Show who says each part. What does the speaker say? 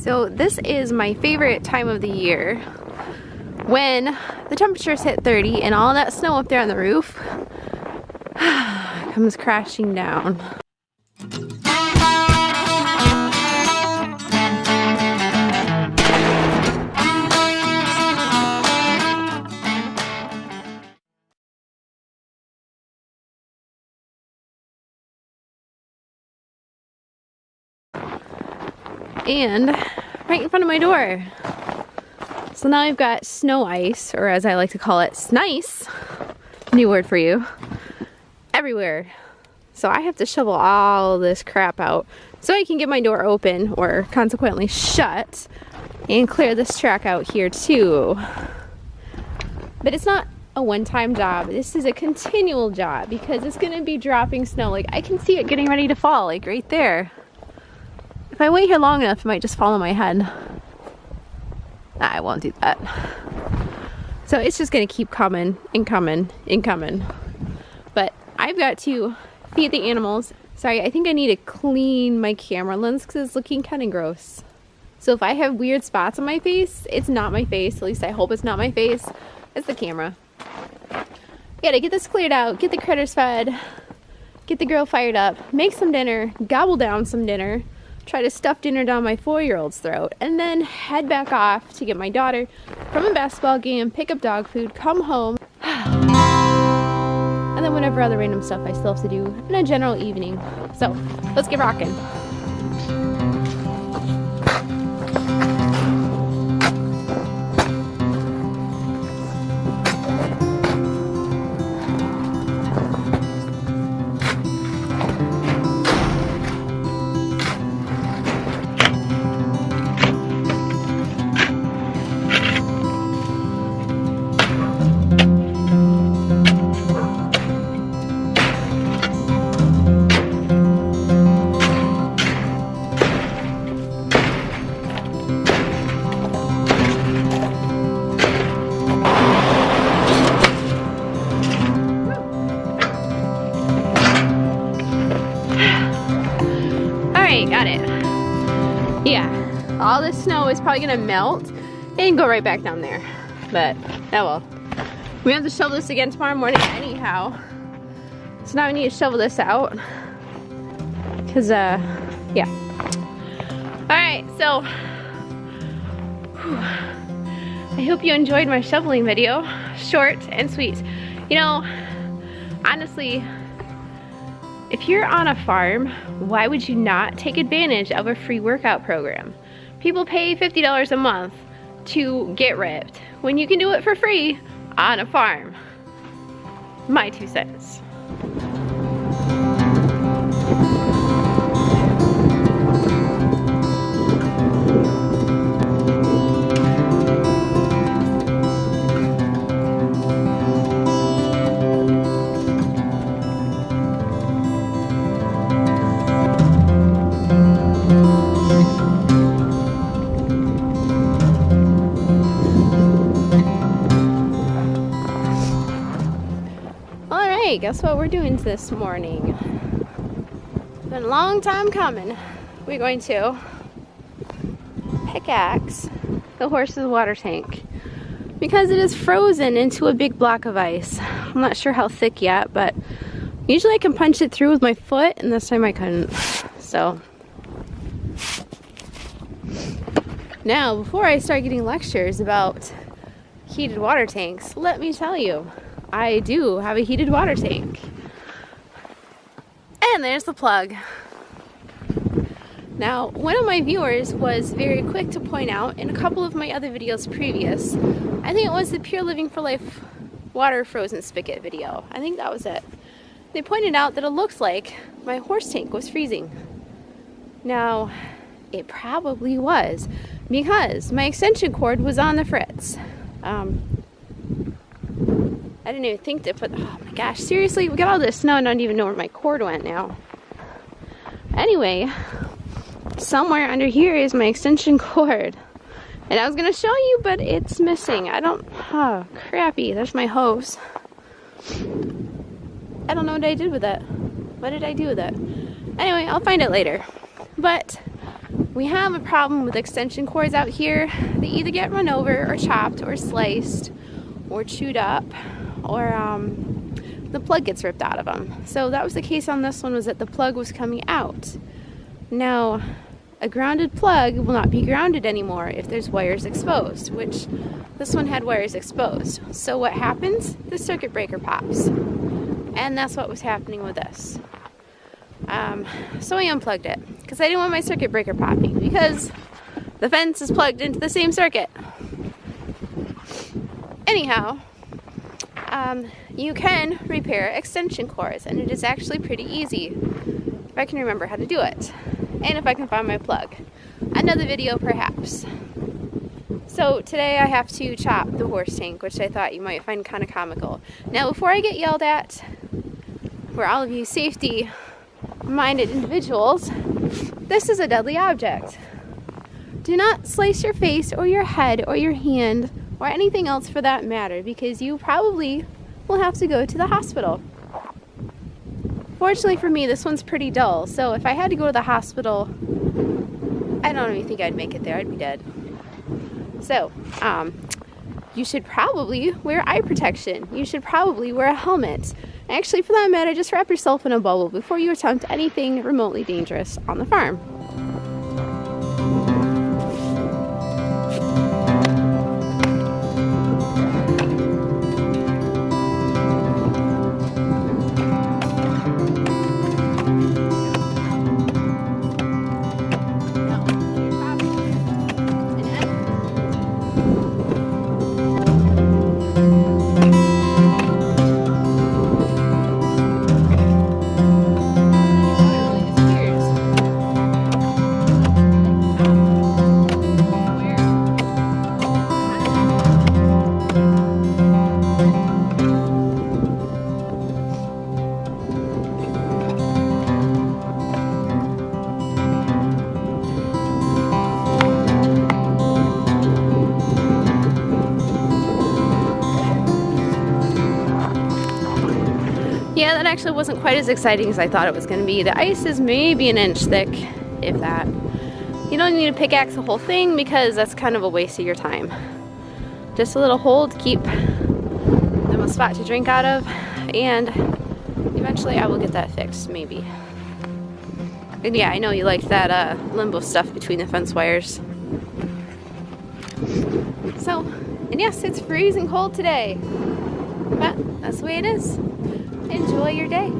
Speaker 1: So this is my favorite time of the year, when the temperatures hit 30 and all that snow up there on the roof comes crashing down. And right in front of my door. So now I've got snow ice, or as I like to call it, snice, new word for you, everywhere. So I have to shovel all this crap out so I can get my door open, or consequently shut, and clear this track out here too. But it's not a one-time job. This is a continual job because it's gonna be dropping snow. Like, I can see it getting ready to fall, like right there. If I wait here long enough, it might just fall on my head. Nah, I won't do that. So it's just gonna keep coming and coming and coming. But I've got to feed the animals. Sorry, I think I need to clean my camera lens because it's looking kind of gross. So if I have weird spots on my face, it's not my face. At least I hope it's not my face. It's the camera. Gotta get this cleared out, get the critters fed, get the grill fired up, make some dinner, gobble down some dinner, try to stuff dinner down my 4-year-old's throat, and then head back off to get my daughter from a basketball game, pick up dog food, come home, and then whatever other random stuff I still have to do in a general evening. So let's get rocking. Got it. Yeah, all this snow is probably gonna melt and go right back down there. But, oh well. We have to shovel this again tomorrow morning anyhow. So now we need to shovel this out. Cause, yeah. Alright, so, I hope you enjoyed my shoveling video. Short and sweet. You know, honestly, if you're on a farm, why would you not take advantage of a free workout program? People pay $50 a month to get ripped when you can do it for free on a farm. My 2 cents. Hey, guess what we're doing this morning? It's been a long time coming. We're going to pickaxe the horse's water tank because it is frozen into a big block of ice. I'm not sure how thick yet, but usually I can punch it through with my foot, and this time I couldn't. So now, before I start getting lectures about heated water tanks, let me tell you, I do have a heated water tank. And there's the plug. Now, one of my viewers was very quick to point out in a couple of my other videos previous, I think it was the Pure Living for Life water frozen spigot video. I think that was it. They pointed out that it looks like my horse tank was freezing. Now, it probably was because my extension cord was on the fritz. I didn't even think to put, oh my gosh, seriously, we got all this snow and I don't even know where my cord went now. Anyway, somewhere under here is my extension cord. And I was going to show you, but it's missing. I don't, oh, crappy, there's my hose. I don't know what I did with it. What did I do with it? Anyway, I'll find it later. But We have a problem with extension cords out here. They either get run over or chopped or sliced or chewed up, or the plug gets ripped out of them. So that was the case on this one, was that the plug was coming out. Now, a grounded plug will not be grounded anymore if there's wires exposed, which this one had wires exposed. So what happens? The circuit breaker pops. And that's what was happening with this. So I unplugged it because I didn't want my circuit breaker popping, because the fence is plugged into the same circuit. Anyhow, you can repair extension cords, and it is actually pretty easy if I can remember how to do it, and if I can find my plug. Another video perhaps. So today I have to chop the horse tank, which I thought you might find kind of comical. Now, before I get yelled at, for all of you safety-minded individuals, this is a deadly object. Do not slice your face or your head or your hand or anything else for that matter, because you probably will have to go to the hospital. Fortunately for me, this one's pretty dull, so if I had to go to the hospital, I don't even think I'd make it there. I'd be dead. So, you should probably wear eye protection. You should probably wear a helmet. Actually, for that matter, just wrap yourself in a bubble before you attempt anything remotely dangerous on the farm. Yeah, that actually wasn't quite as exciting as I thought it was going to be. The ice is maybe an inch thick, if that. You don't need to pickaxe the whole thing because that's kind of a waste of your time. Just a little hole to keep them a spot to drink out of, and eventually I will get that fixed, maybe. And yeah, I know you liked that limbo stuff between the fence wires. So, and yes, it's freezing cold today, but that's the way it is. Enjoy your day.